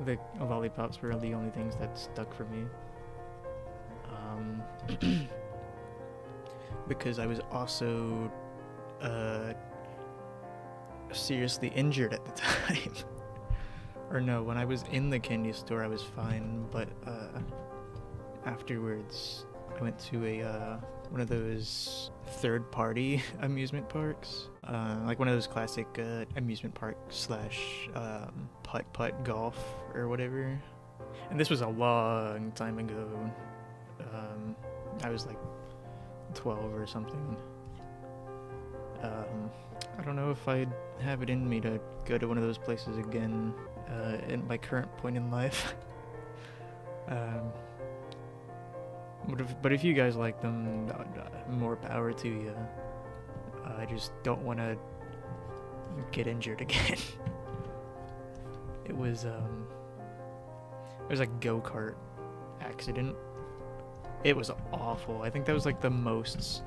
The lollipops were the only things that stuck for me. Because I was also seriously injured at the time. Or no, when I was in the candy store, I was fine, but afterwards, I went to a one of those third-party amusement parks, like one of those classic amusement park slash putt-putt golf or whatever. And this was a long time ago. I was like 12 or something. I don't know if I'd have it in me to go to one of those places again in my current point in life. But if you guys like them, more power to you. I just don't want to get injured again. It was a go-kart accident. It was awful. I think that was like the most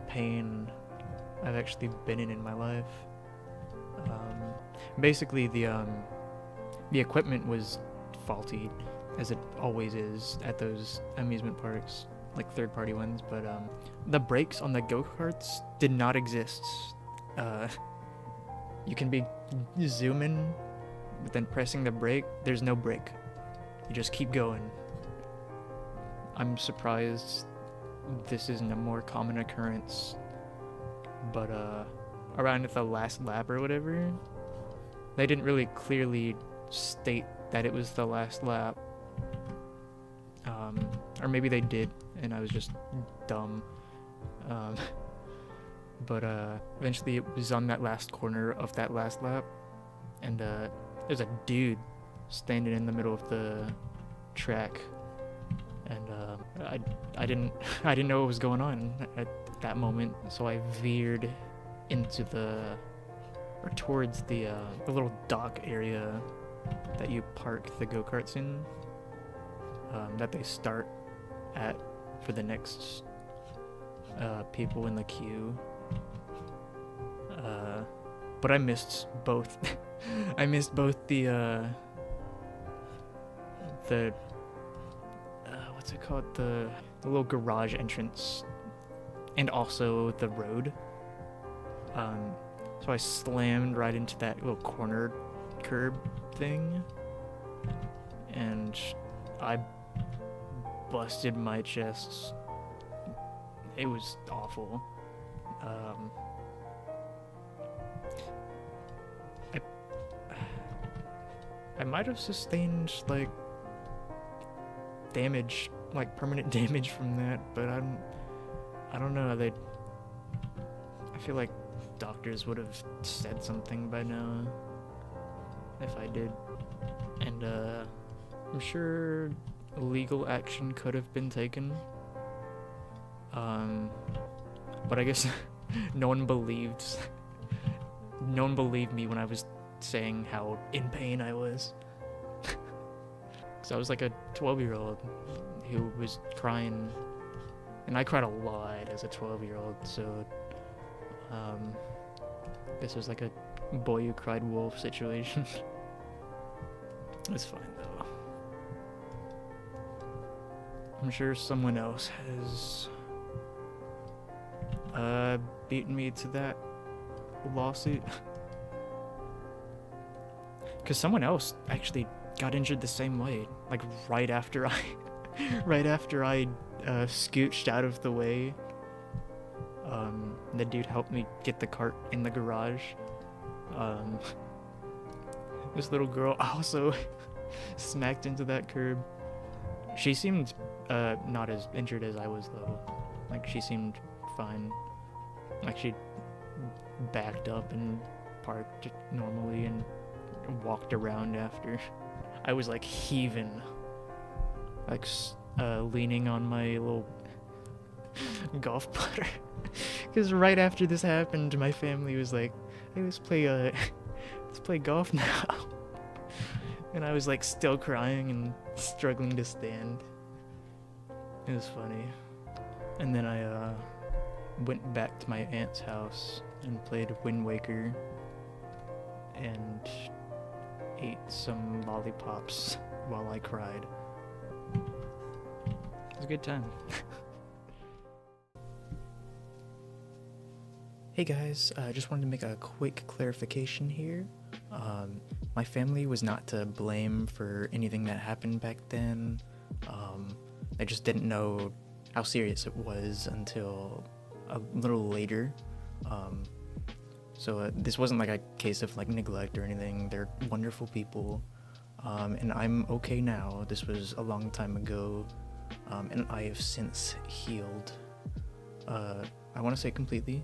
pain I've actually been in my life. Basically, the equipment was faulty, as it always is at those amusement parks, like third-party ones. But the brakes on the go-karts did not exist. You can be zooming, but then pressing the brake, there's no brake. You just keep going. I'm surprised this isn't a more common occurrence, but around the last lap or whatever, they didn't really clearly state that it was the last lap. Or maybe they did, and I was just dumb. But eventually it was on that last corner of that last lap, and there's a dude standing in the middle of the track, and I didn't know what was going on at that moment, so I veered into towards the little dock area that you park the go-karts in, that they start at for the next people in the queue. But I missed both. I missed both the what's it called, the little garage entrance, and also the road. So I slammed right into that little corner curb thing, and I busted my chest. It was awful. I might have sustained like damage, like permanent damage from that, but I don't know. I feel like doctors would have said something by now if I did, and I'm sure legal action could have been taken. But I guess no one believed me when I was saying how in pain I was. Because I was like a 12-year-old who was crying, and I cried a lot as a 12-year-old, so this was like a boy who cried wolf situation. It's fine though. I'm sure someone else has beaten me to that lawsuit. Because someone else actually got injured the same way, like right after I scooched out of the way. The dude helped me get the cart in the garage. This little girl also smacked into that curb. She seemed not as injured as I was though. Like she seemed fine. Like she backed up and parked normally and walked around after. I was like heaving, like leaning on my little golf putter. Because right after this happened, my family was like, "Hey, let's play golf now." And I was like still crying and struggling to stand. It was funny. And then I went back to my aunt's house and played Wind Waker. And ate some lollipops while I cried. It was a good time. Hey guys, I just wanted to make a quick clarification here. My family was not to blame for anything that happened back then. I just didn't know how serious it was until a little later. So this wasn't like a case of like neglect or anything. They're wonderful people, and I'm okay now. This was a long time ago, and I have since healed. I want to say completely.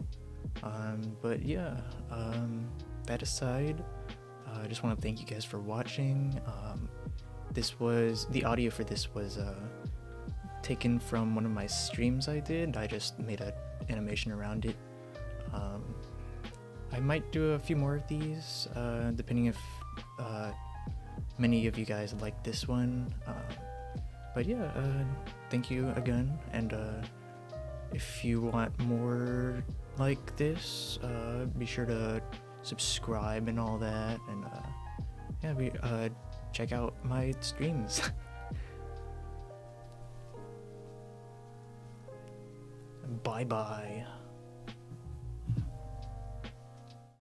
But yeah, that aside, I just want to thank you guys for watching. The audio for this was taken from one of my streams I did. I just made an animation around it. I might do a few more of these, depending if many of you guys like this one. But yeah, thank you again, and if you want more like this, be sure to subscribe and all that, and yeah, check out my streams. Bye bye.